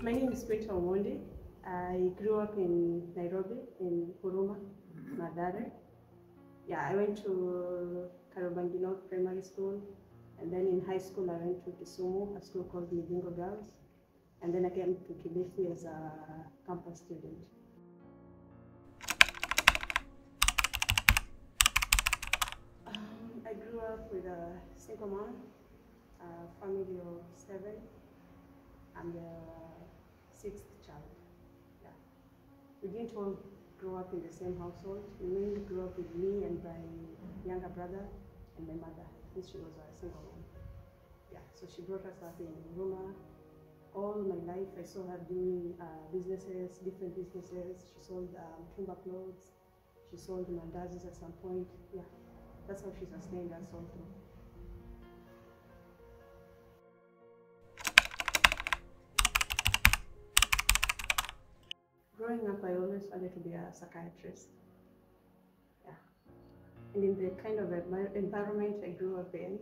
My name is Quinter Omondi. I grew up in Nairobi, in Huruma, Mathare. Yeah, I went to Karubangi North Primary School, and then in high school I went to Kisumu, a school called Migingo Girls, and then I came to Kilifi as a campus student. I grew up with a single mom, a family of 7. I'm the 6th child. Yeah. We didn't all grow up in the same household. We mainly grew up with me and my younger brother and my mother, since she was a single mom. Yeah, so she brought us up in Roma. All my life I saw her doing businesses, different businesses. She sold timber clothes. She sold mandazis at some point. Yeah, that's how she sustained us all through. Growing up, I always wanted to be a psychiatrist. Yeah. And in the kind of environment I grew up in,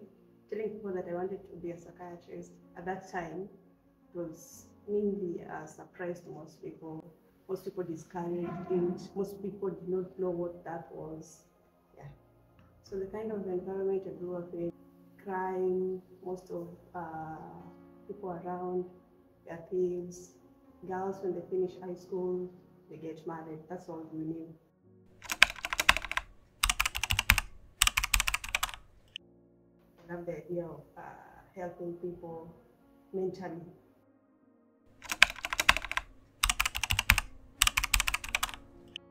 telling people that I wanted to be a psychiatrist at that time was mainly a surprise to most people. Most people discouraged it. Most people did not know what that was. Yeah. So the kind of environment I grew up in, crime, most of people around, they're thieves. Girls, when they finish high school, they get married. That's all we knew. I love the idea of helping people mentally.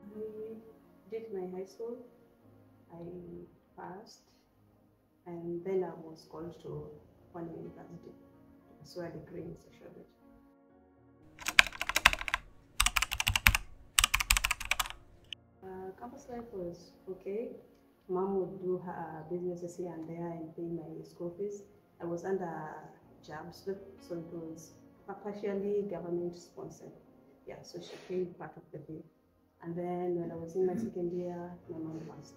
I did my high school. I passed, and then I was called to one university to pursue a degree in sociology. Campus life was okay. Mom would do her businesses here and there and pay my school fees. I was under jobs, so it was partially government sponsored. Yeah, so she paid part of the bill. And then when I was in my second year, my mom passed.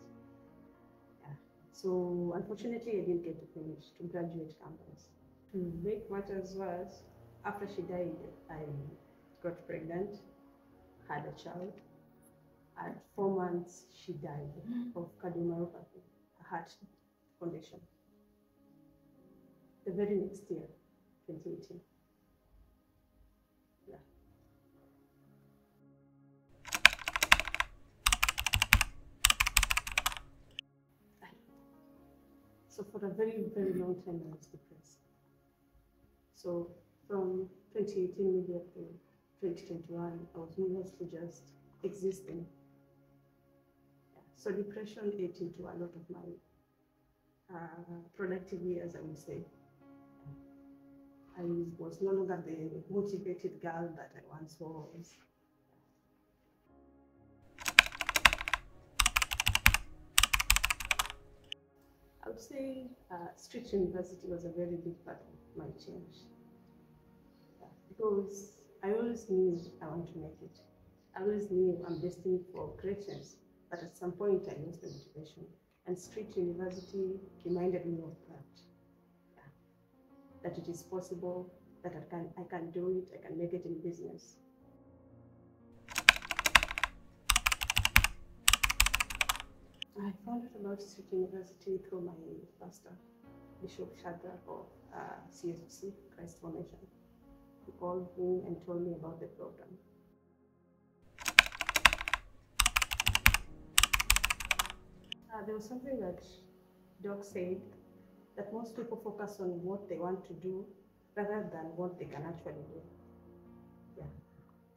Yeah. So unfortunately, I didn't get to finish, to graduate campus. To make matters worse, after she died, I got pregnant, had a child. At 4 months, she died of cardiomyopathy, a heart condition. The very next year, 2018. Yeah. So for a very, very long time, I was depressed. So from 2018 media to 2021, I was mostly just existing. So depression ate into a lot of my productive years, I would say. I was no longer the motivated girl that I once was. I would say street university was a very big part of my change. Because I always knew I want to make it. I always knew I'm destined for greatness, but at some point I lost the motivation. And street university reminded me of that. Yeah. That it is possible, that I can do it, I can make it in business. I found out about street university through my pastor, Bishop Shadrach of CSC, Christ Formation. He called me and told me about the program. There was something that Doc said, that most people focus on what they want to do rather than what they can actually do. Yeah.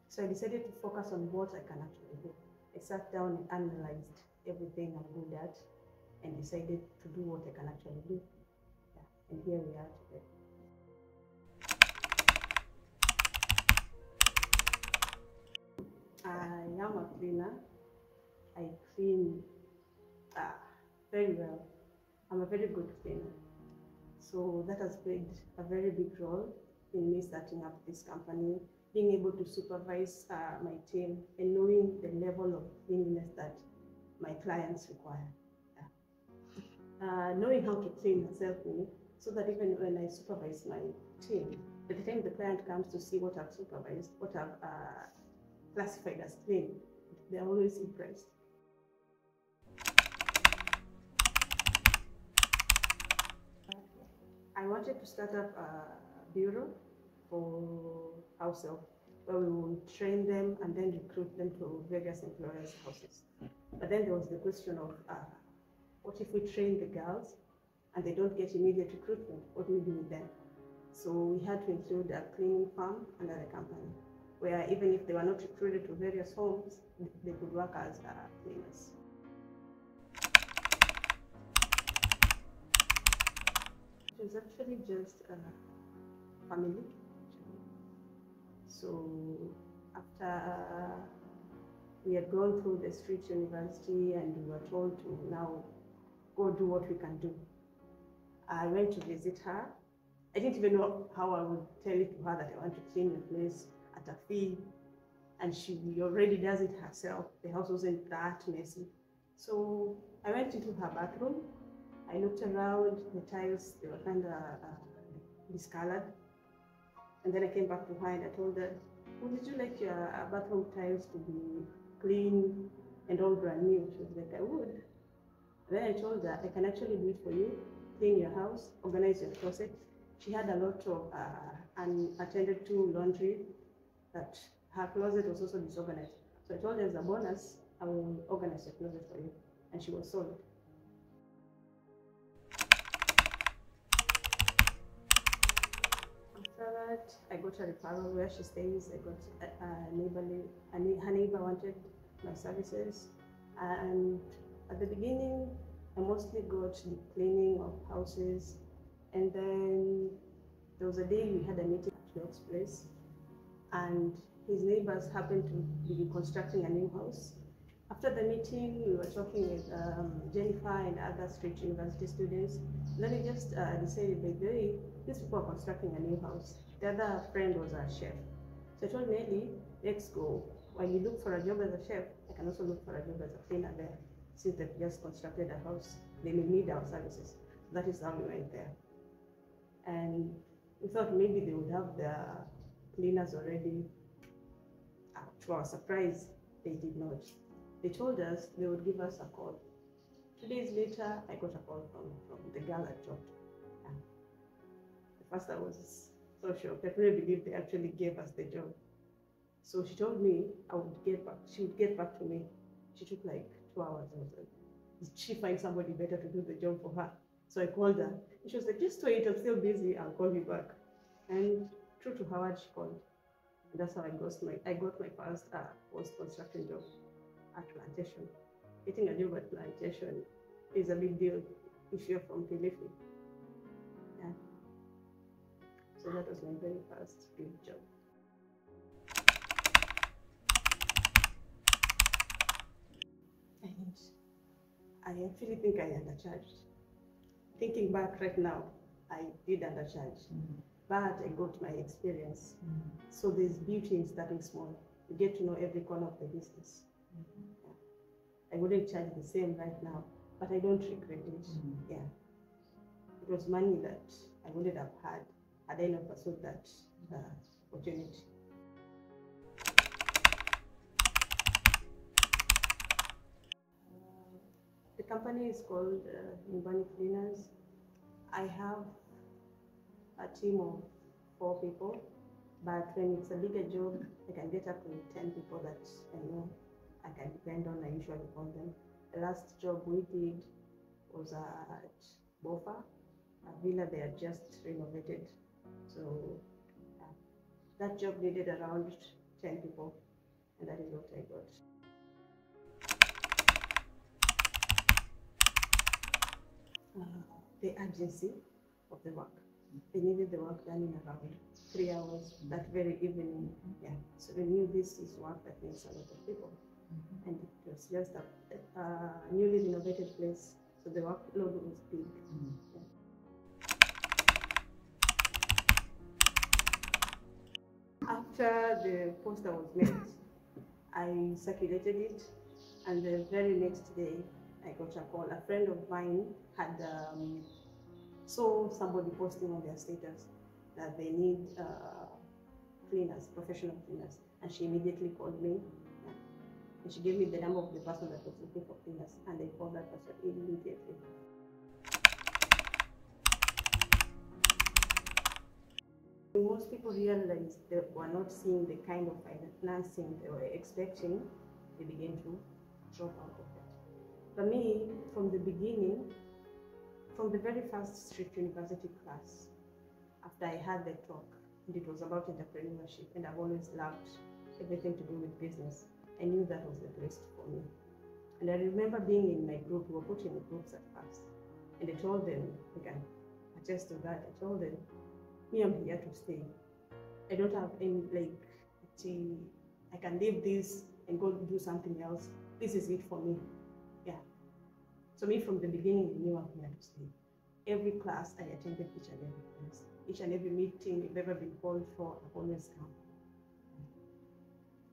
So I decided to focus on what I can actually do. I sat down and analyzed everything I'm good at and decided to do what I can actually do. Yeah. And here we are today. I am a cleaner. I clean very well. I'm a very good cleaner. So that has played a very big role in me starting up this company, being able to supervise my team and knowing the level of cleanliness that my clients require. Yeah. Knowing how to clean has helped me so that even when I supervise my team, By the time the client comes to see what I've supervised, what I've classified as clean, they're always impressed. I wanted to start up a bureau for house help, where we will train them and then recruit them to various employers' houses. But then there was the question of what if we train the girls and they don't get immediate recruitment? What do we do with them? So we had to include a cleaning firm under the company, where even if they were not recruited to various homes, they could work as cleaners. It was actually just a family. So after we had gone through the street university and we were told to now go do what we can do, I went to visit her. I didn't even know how I would tell it to her that I want to clean the place at a fee, and she already does it herself. The house wasn't that messy. So I went into her bathroom. I looked around, the tiles, they were kind of discolored. And then I came back to her and I told her, would you like your bathroom tiles to be clean and all brand new? She was like, I would. Then I told her, I can actually do it for you, clean your house, organize your closet. She had a lot of unattended to laundry, that her closet was also disorganized. So I told her, as a bonus, I will organize your closet for you. And she was sold. After that, I got a referral where she stays. I got her neighbor wanted my services. And at the beginning, I mostly got the cleaning of houses. And then there was a day we had a meeting at Locke's place, and his neighbors happened to be constructing a new house. After the meeting, we were talking with Jennifer and other street university students. Then we just decided, by the way, these people are constructing a new house. The other friend was a chef. So I told Nelly, let's go. While you look for a job as a chef, I can also look for a job as a cleaner there. Since they've just constructed a house, they may need our services. That is how we went there. And we thought maybe they would have their cleaners already. To our surprise, they did not. They told us they would give us a call. 2 days later, I got a call from the girl I talked. At first, I was so shocked. I couldn't believe they actually gave us the job. So she told me I would get back. She would get back to me. She took like 2 hours. I was like, did she find somebody better to do the job for her? So I called her. And she was like, just wait, I'm still busy. I'll call you back. And true to her word, she called. And that's how I got my first post-construction job at plantation. Getting a job at plantation is a big deal if you're from Kilifi. Yeah. So that was my very first big job. And I actually think I undercharged. Thinking back right now, I did undercharge. But I got my experience. So there's beauty in starting small. You get to know every corner of the business. Yeah. I wouldn't charge the same right now, but I don't regret it. Yeah. It was money that I wouldn't have had I not pursued that opportunity. The company is called Omondi Cleaners. I have a team of 4 people, but when it's a bigger job, I can get up to 10 people that I know I can depend on. I usually call them. The last job we did was at Bofa, a villa they had just renovated. So that job needed around 10 people, and that is what I got. The urgency of the work. They needed the work done in around 3 hours that very evening. Yeah. So they knew this is work that needs a lot of people. And it was just a newly renovated place, so the workload was big. Yeah. After the poster was made, I circulated it, and the very next day, I got a call. A friend of mine had saw somebody posting on their status that they need cleaners, professional cleaners, and she immediately called me. And she gave me the number of the person that was looking for cleaners, and they called that person immediately. Most people realized they were not seeing the kind of financing they were expecting. They began to drop out of it. For me, from the beginning, from the very first street university class, after I had the talk, and it was about entrepreneurship, and I've always loved everything to do with business, I knew that was the place for me. And I remember being in my group, we were put in groups at first, and I told them, I can attest to that, I told them, me, I'm here to stay. I don't have any, I can leave this and go do something else. This is it for me. Yeah. So me, from the beginning, I knew I'm here to stay. Every class, I attended each and every class. Each and every meeting I've ever been called for, I've always come.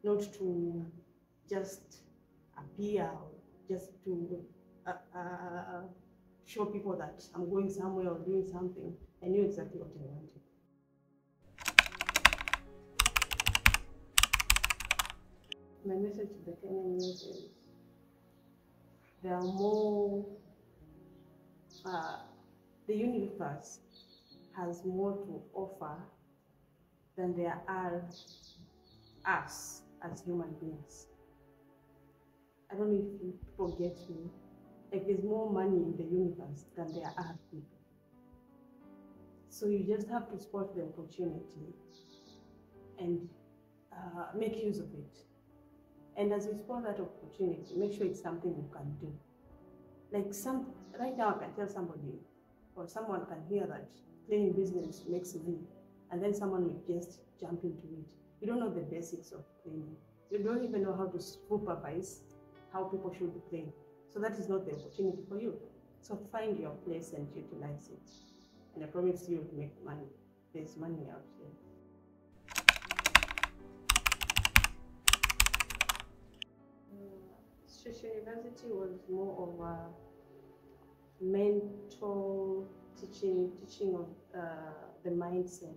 Not to just appear, just to show people that I'm going somewhere or doing something. I knew exactly what I wanted. My message to the Kenyan youth is there are more, the universe has more to offer than there are us as human beings. I don't know if people get me. Like, there's more money in the universe than there are people. So you just have to spot the opportunity and make use of it. And as you spot that opportunity, make sure it's something you can do. Like right now I can tell somebody, or someone can hear that cleaning business makes money, and then someone will just jump into it. You don't know the basics of cleaning. You don't even know how to supervise how people should clean. So that is not the opportunity for you. So find your place and utilize it. And I promise you to make money. There's money out there. Street University was more of a mental teaching of the mindset.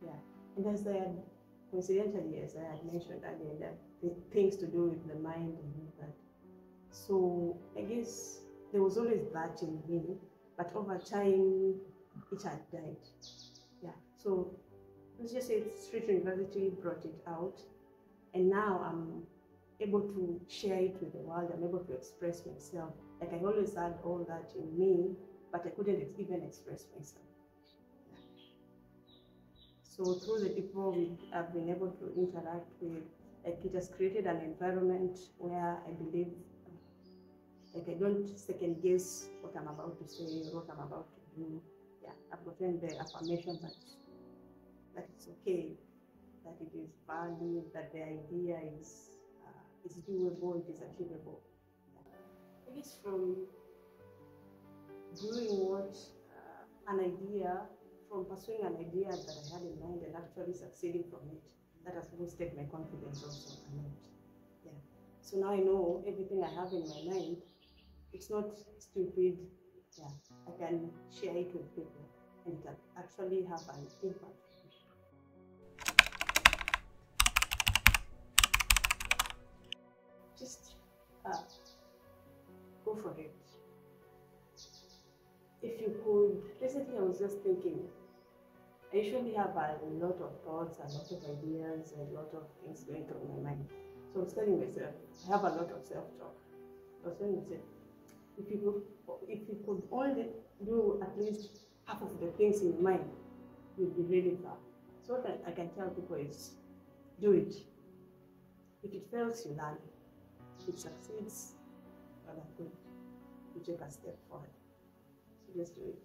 Yeah. And as I had, coincidentally, as I had mentioned earlier, that the things to do with the mind and all that. So I guess there was always that in me, but over time it had died. Yeah. So let's just say Street University brought it out, and now I'm able to share it with the world. I'm able to express myself. Like, I always had all that in me, but I couldn't even express myself. So through the people I've been able to interact with, like, it has created an environment where I believe, like, I don't second guess what I'm about to say or what I'm about to do. Yeah, I've gotten the affirmation that it's okay, that it is valid, that the idea is doable, it is achievable. I guess from doing from pursuing an idea that I had in mind and actually succeeding from it, that has boosted my confidence also a lot. Yeah. So now I know everything I have in my mind, it's not stupid. Yeah. I can share it with people and it can actually have an impact. Just go for it. If you could, recently I was just thinking, I usually have a lot of thoughts, a lot of ideas, a lot of things going through my mind. So I was telling myself, I have a lot of self-talk. I was telling myself, if you could only do at least half of the things in your mind, you'd be really far. So what I can tell people is, do it. If it fails, you learn. If it succeeds, well and good. You take a step forward. So just do it.